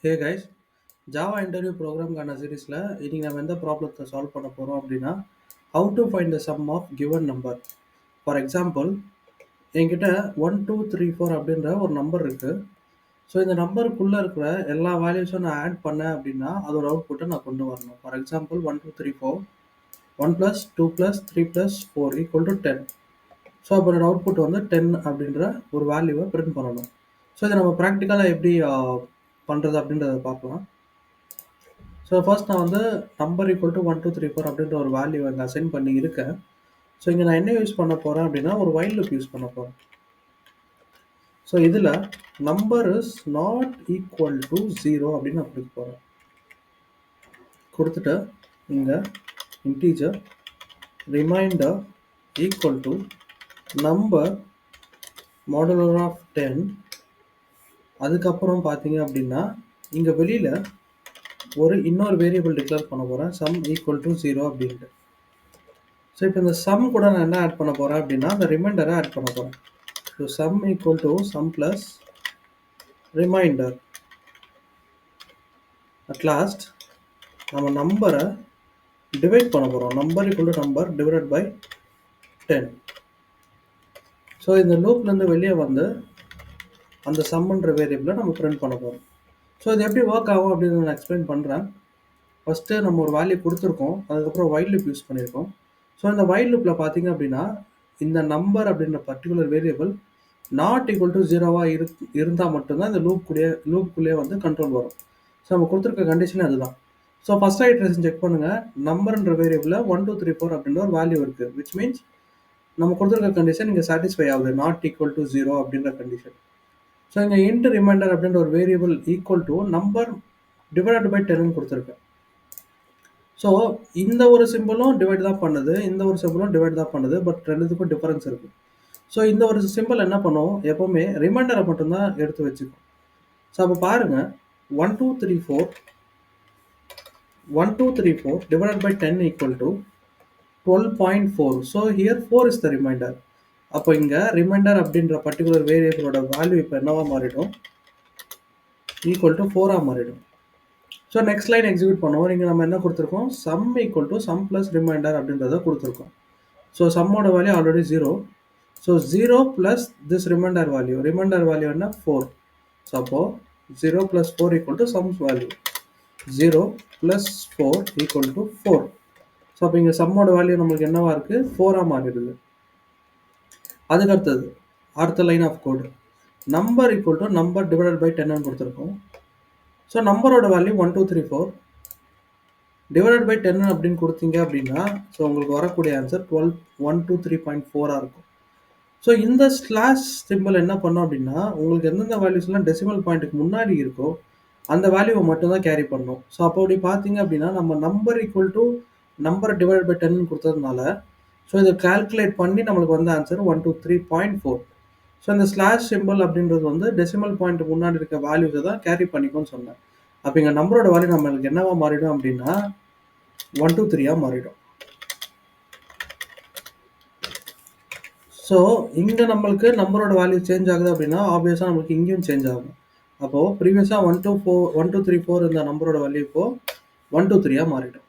ஹே guys, Java interview ப்ரோக்ராம்கான சீரீஸில் இன்னைக்கு நம்ம எந்த ப்ராப்ளத்தை சால்வ் பண்ண போகிறோம் அப்படின்னா how to find the sum of given number. For example, என்கிட்ட 1 2 3 4 அப்படின்ற ஒரு நம்பர் இருக்குது. ஸோ இந்த நம்பருக்குள்ளே இருக்கிற எல்லா வேல்யூஸும் நான் ஆட் பண்ணேன் அப்படின்னா அதோட அவுட்புட்டை நான் கொண்டு வரணும். For example 1 2 3 4 1 + 2 + 3 + 4 = 10. ஸோ அப்போ என்னோட அவுட்புட் வந்து 10 அப்படின்ற ஒரு வேல்யூவை பிரிண்ட் பண்ணணும். ஸோ இதை நம்ம ப்ராக்டிக்கலாக எப்படி பண்ணுறது அப்படின்றத பார்க்கலாம். ஸோ ஃபர்ஸ்ட் நான் வந்து நம்பர் ஈக்குவல் டு 1 2 3 4 அப்படின்ற ஒரு வேல்யூ அங்கே அசைன் பண்ணி இருக்கேன். ஸோ இங்கே நான் என்ன யூஸ் பண்ண போகிறேன் அப்படின்னா ஒரு வைல் லூப் யூஸ் பண்ண போகிறேன். ஸோ இதில் number is not equal to 0 அப்படின்னு நான் கொடுக்க போகிறேன். கொடுத்துட்டு இங்கே integer remainder equal to number modular of 10. அதுக்கப்புறம் பார்த்தீங்க அப்படின்னா இங்கே வெளியில் இன்னொரு வேரியபிள் டிக்ளேர் பண்ண போகிறேன், சம் ஈக்குவல் டு 0 அப்படின்ட்டு. ஸோ இப்போ இந்த சம் கூட நான் என்ன ஆட் பண்ண போகிறேன் அப்படின்னா அந்த ரிமைண்டரை ஆட் பண்ண போகிறேன். So sum equal to sum plus remainder. At last நம்ம நம்பரை டிவைட் பண்ண போகிறோம். Number equal to number divided by 10. So இந்த லூப்லேருந்து வெளியே வந்து அந்த சம்ன்ற வேரியபிளை நம்ம பிரிண்ட் பண்ண போகிறோம். ஸோ இது எப்படி ஒர்க் ஆகும் அப்படின்னு நான் எக்ஸ்பிளைன் பண்ணுறேன். ஃபஸ்ட்டு நம்ம ஒரு வேல்யூ கொடுத்துருக்கோம், அதுக்கப்புறம் வைல் லூப் யூஸ் பண்ணியிருக்கோம். ஸோ இந்த வைல் லூப்பில் பார்த்தீங்க அப்படின்னா இந்த நம்பர் அப்படின்ற particular variable not equal to 0 இருந்தால் மட்டும்தான் இந்த லூப்புக்குள்ளேயே வந்து கண்ட்ரோல் வரும். ஸோ நம்ம கொடுத்துருக்க கண்டிஷனே அதுதான். ஸோ ஃபஸ்ட் ஐட்ரேஷன் செக் பண்ணுங்கள். நம்பர்ன்ற வேரியபிளில் 1 2 3 4 அப்படின்ற ஒரு வேல்யூ இருக்குது, விச் மீன்ஸ் நம்ம கொடுத்துருக்க கண்டிஷன் இங்கே சாட்டிஸ்ஃபை ஆகுது, நாட் ஈக்குவல் டு 0 அப்படின்ற கண்டிஷன். ஸோ இங்கே இன்ட் ரிமைண்டர் அப்படின்ற ஒரு variable equal to number divided by 10 கொடுத்துருக்கேன். ஸோ இந்த ஒரு சிம்பிளும் டிவைட் தான் பண்ணுது, இந்த ஒரு சிம்பிளும் டிவைட் தான் பண்ணுது, பட் ரெண்டுத்துக்கும் டிஃபரன்ஸ் இருக்குது. ஸோ இந்த ஒரு சிம்பிள் என்ன பண்ணும், எப்போவுமே ரிமைண்டரை மட்டும்தான் எடுத்து வச்சுக்கும். ஸோ அப்போ பாருங்கள், 1 2 3 4 1 2 3 4 divided by 10 equal to 12.4. So here 4 is the remainder. அப்போ இங்கே ரிமைண்டர் அப்படின்ற பர்டிகுலர் வேரியபிளோட வேல்யூ இப்போ என்னவா மாறிடும், ஈக்குவல் டு 4 மாறிடும். ஸோ நெக்ஸ்ட் லைன் எக்ஸிக்யூட் பண்ணுவோம். இங்கே நம்ம என்ன கொடுத்துருக்கோம், sum equal to sum plus remainder அப்படின்றத கொடுத்துருக்கோம். ஸோ சம்மோட value already 0. So 0 plus this remainder value என்ன 4. ஸோ அப்போது 0 plus 4 equal to sum's value 0 plus 4 equal to 4. So அப்போ இங்கே சம்மோட வேல்யூ நம்மளுக்கு என்னவா இருக்குது, 4 மாறிடுது. அதுக்கு அடுத்த line of code number equal to number divided by 10 கொடுத்துருக்கோம். ஸோ நம்பரோட வேல்யூ 1 2 3 4 டிவைடட் பை 10 அப்படின்னு கொடுத்தீங்க அப்படின்னா ஸோ உங்களுக்கு வரக்கூடிய ஆன்சர் 123.4 இருக்கும். ஸோ இந்த ஸ்லாஷ் சிம்பிள் என்ன பண்ணோம் அப்படின்னா உங்களுக்கு எந்தெந்த வேல்யூஸ்லாம் டெசிமல் பாயிண்ட்டுக்கு முன்னாடி இருக்கோ அந்த வேல்யூவை மட்டும்தான் கேரி பண்ணணும். ஸோ அப்போ அப்படி பார்த்தீங்க அப்படின்னா நம்ம number equal to number divide by 10 கொடுத்ததுனால ஸோ இதை கால்குலேட் பண்ணி நம்மளுக்கு வந்த ஆன்சர் 123.4. ஸோ இந்த ஸ்லாஷ் சிம்பிள் அப்படின்றது வந்து டெசிமல் பாயிண்ட்டுக்கு முன்னாடி இருக்க வேல்யூஸை தான் கேரி பண்ணிக்கோன்னு சொன்னேன். அப்போ இங்கே நம்பரோட வேல்யூ நம்மளுக்கு என்னவா மாறிடும் அப்படின்னா 123 மாறிடும். ஸோ இங்கே நம்மளுக்கு நம்பரோட வேல்யூ சேஞ்ச் ஆகுது அப்படின்னா ஆப்வியஸாக நம்மளுக்கு இங்கேயும் சேஞ்ச் ஆகும். அப்போது ப்ரீவியஸாக 1 2 3 4 இந்த நம்பரோட வேல்யூ இப்போது 123 மாறிடும்.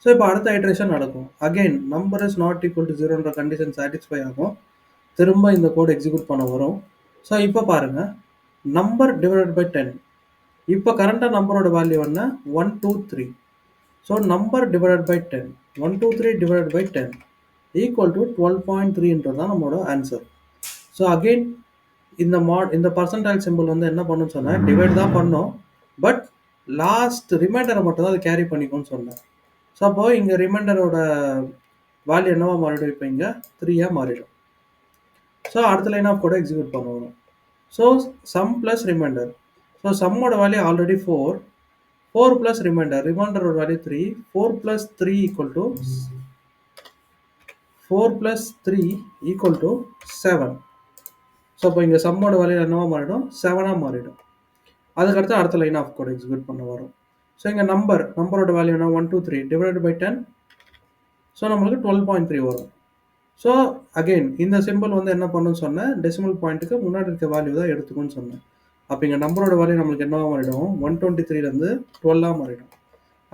ஸோ இப்போ அடுத்த ஐட்ரேஷன் நடக்கும். Again number is not equal to 0ன்ற கண்டிஷன் சாட்டிஸ்ஃபை ஆகும். திரும்ப இந்த கோட் எக்ஸிக்யூட் பண்ண வரும். ஸோ இப்போ பாருங்கள், நம்பர் டிவைடட் பை 10. இப்போ கரண்டாக நம்பரோட வேல்யூ என்ன 123. So number divided by 10 123 divided by 10 equal to 12.3 தான் நம்மளோட ஆன்சர். ஸோ அகெயின் இந்த பர்சன்டைல் சிம்பிள் வந்து என்ன பண்ணுன்னு சொன்னேன், டிவைட் தான் பண்ணோம், பட் லாஸ்ட் ரிமைண்டரை மட்டும் தான் அதை கேரி பண்ணிக்கோன்னு சொன்னேன். ஸோ அப்போது இங்கே ரிமைண்டரோட வேல்யூ என்னவா மாறிடும், இப்போ இங்கே 3 மாறிடும். ஸோ அடுத்த லைன் ஆஃப் கூட எக்ஸிக்யூட் பண்ணுவோம். So sum plus remainder. So சம்மோட வேல்யூ ஆல்ரெடி 4 ப்ளஸ் ரிமைண்டரோட value 3. 4 plus 3 equal to 7. So இப்போ இங்கே சம்மோட வேல்யூ என்னவா மாறிடும், 7 மாறிடும். அதுக்கடுத்து அடுத்த லைன் ஆஃப் கோட் எக்ஸிக்யூட் பண்ண வரும். ஸோ இங்கே நம்பரோட வேல்யூ என்ன 123 டிவைடட் பை 10. ஸோ நம்மளுக்கு 12.3 வரும். ஸோ அகெயின் இந்த சிம்பிள் வந்து என்ன பண்ணுன்னு சொன்னேன், டெசிமல் பாயிண்ட்டுக்கு முன்னாடி இருக்க வேல்யூ தான் எடுத்துக்குன்னு சொன்னேன். அப்போ இங்கே நம்பரோட வேல்யூ நம்மளுக்கு என்னவா மாறிடும், 123லேருந்து 12 மாறிடும்.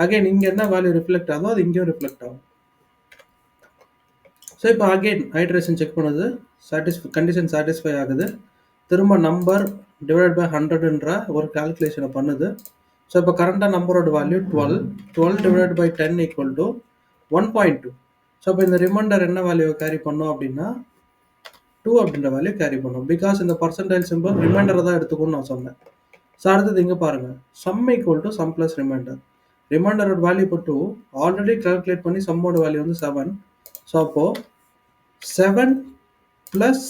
அகைன் இங்கே என்ன வேல்யூ ரிஃப்ளெக்ட் ஆகுதோ அது இங்கேயும் ரிஃப்ளெக்ட் ஆகும். ஸோ இப்போ அகைன் ஐட்ரேஷன் செக் பண்ணுது, கண்டிஷன் சாட்டிஸ்ஃபை ஆகுது. திரும்ப நம்பர் டிவைட் பை 100ன்ற ஒரு கால்குலேஷனை பண்ணுது. ஸோ இப்போ கரண்டாக நம்பரோட value 12 divide by 10 equal to 1.2. So இப்போ இந்த ரிமைண்டர் என்ன வேல்யூவை கேரி பண்ணோம் அப்படின்னா 2 அப்படின்ற வேல்யூ கேரி பண்ணும். பிகாஸ் இந்த பர்சன்டைல் சிம்பிள் ரிமைண்டரை தான் எடுத்துக்கணும்னு நான் சொன்னேன். ஸோ அடுத்தது இங்கே பாருங்கள், sum equal to sum plus remainder. ரிமைண்டரோட வேல்யூ இப்போ 2, ஆல்ரெடி கால்குலேட் பண்ணி சம்மோட வேல்யூ வந்து 7. ஸோ அப்போது 7 ப்ளஸ்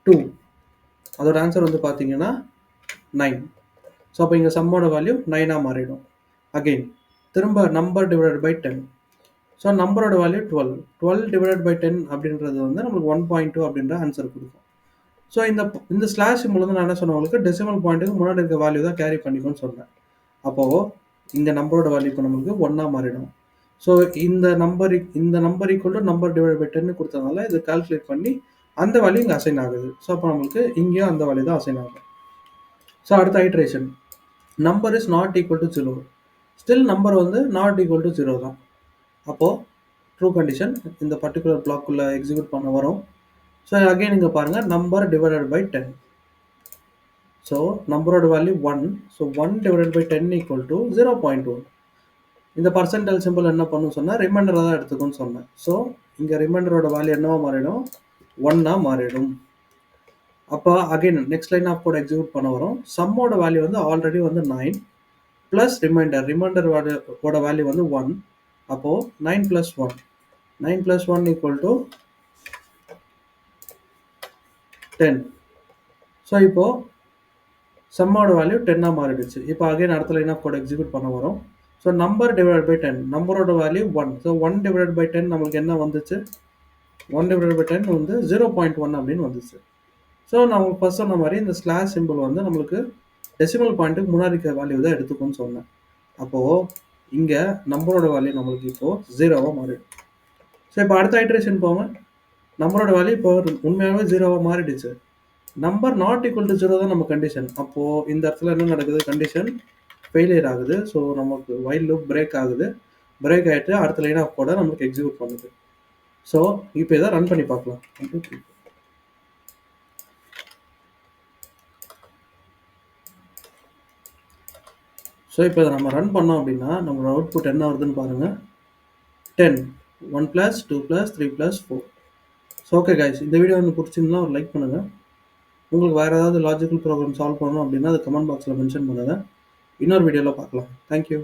2 அதோட ஆன்சர் வந்து பார்த்தீங்கன்னா 9. ஸோ அப்போ இங்கே சம்மோட வேல்யூ 9ஆக மாறிடும். அகெயின் திரும்ப நம்பர் டிவைடட் பை 10. ஸோ நம்பரோட வேல்யூ 12 டிவைடட் பை 10 அப்படின்றது வந்து நம்மளுக்கு 1.2 அப்படின்ற ஆன்சர் கொடுக்கும். ஸோ இந்த ஸ்லாஷ் சிம்பிள் வந்து நான் என்ன சொன்னேன், உங்களுக்கு டெசிமல் பாயிண்ட்டுக்கு முன்னாடி இருக்க வேல்யூ தான் கேரி பண்ணிக்கும்னு சொன்னேன். அப்போது இந்த நம்பரோட வேல்யூ இப்போ நம்மளுக்கு 1ஆக மாறிடும். ஸோ இந்த number equal to number divide by 10 கொடுத்ததுனால இது கால்குலேட் பண்ணி அந்த வேல்யூ இங்கே அசைன் ஆகுது. ஸோ அப்போ நம்மளுக்கு இங்கேயும் அந்த வேல்யூ தான் அசைன் ஆகும். ஸோ அடுத்த iteration, number is not equal to 0. Still number வந்து நாட் ஈக்குவல் டு 0 தான். அப்போது ட்ரூ கண்டிஷன் இந்த பர்டிகுலர் பிளாக்குள்ளே எக்ஸிக்யூட் பண்ண வரும். ஸோ அகைன் இங்கே பாருங்கள், நம்பர் டிவைடட் பை 10. ஸோ நம்பரோட value 1. So 1 divided by 10 equal to 0.1. இந்த பர்சன்டேஜ் சிம்பிள் என்ன பண்ணுன்னு சொன்னால் ரிமைண்டரை தான் எடுத்துக்கும்னு சொன்னேன். ஸோ இங்கே ரிமைண்டரோட வேல்யூ என்னவா மாறிடும், 1ஆக மாறிடும். அப்போ again next line of code execute பண்ண வரும். சம்மோட வேல்யூ வந்து ஆல்ரெடி வந்து 9 ப்ளஸ் ரிமைண்டரோட வேல்யூ வந்து 1. அப்போது 9 + 1 9 + 1 ஈக்குவல் டு 10. ஸோ இப்போது சம்மோட வேல்யூ 10ஆக மாறிடுச்சு. இப்போ அகைன் அடுத்த லைன் ஆஃப் கோட் எக்ஸிக்யூட் பண்ண வரும். ஸோ நம்பர் டிவைட் பை 10, நம்பரோட வேல்யூ 1. ஸோ 1 டிவைட் பை 10 நம்மளுக்கு என்ன வந்துச்சு, 1 டிவைட் பை 10 வந்து 0.1 அப்படின்னு வந்துச்சு. ஸோ நான் உங்களுக்கு ஃபர்ஸ்ட் சொன்ன மாதிரி இந்த ஸ்லாஷ் சிம்பிள் வந்து நம்மளுக்கு டெசிமல் பாயிண்ட்டுக்கு முன்னாடி இருக்கிற வேல்யூ தான் எடுத்துக்கும்னு சொன்னேன். அப்போது இங்கே நம்பரோட வேல்யூ நம்மளுக்கு இப்போது 0ஆக மாறிடும். ஸோ இப்போ அடுத்த ஐட்ரேஷன் போங்க, நம்பரோட வேல்யூ இப்போ உண்மையாகவே 0ஆக மாறிடுச்சு. நம்பர் நாட் ஈக்குவல் டு 0 தான் நம்ம கண்டிஷன். அப்போது இந்த இடத்துல என்ன நடக்குது, கண்டிஷன் ஃபெயிலியர் ஆகுது. ஸோ நமக்கு வைல் லூப் பிரேக் ஆகுது. பிரேக் ஆகிட்டு அடுத்த லைன் ஆஃப் கோடை நமக்கு எக்ஸிக்யூட் பண்ணுது. ஸோ இப்போ இதை ரன் பண்ணி பார்க்கலாம். ஸோ இப்போ இதை நம்ம ரன் பண்ணோம் அப்படின்னா நம்மளோட அவுட்புட் என்ன வருதுன்னு பாருங்கள், 10, 1 + 2 + 3 + 4. ஸோ ஓகே கைஸ், இந்த வீடியோ வந்து பிடிச்சிருந்தா ஒரு லைக் பண்ணுங்கள். உங்களுக்கு வேறு ஏதாவது லாஜிக்கல் ப்ராப்ளம் சால்வ் பண்ணணும் அப்படின்னா அது கமெண்ட் பாக்ஸில் மென்ஷன் பண்ணுங்கள். இன்னொரு வீடியோவில் பார்க்கலாம். தேங்க்யூ.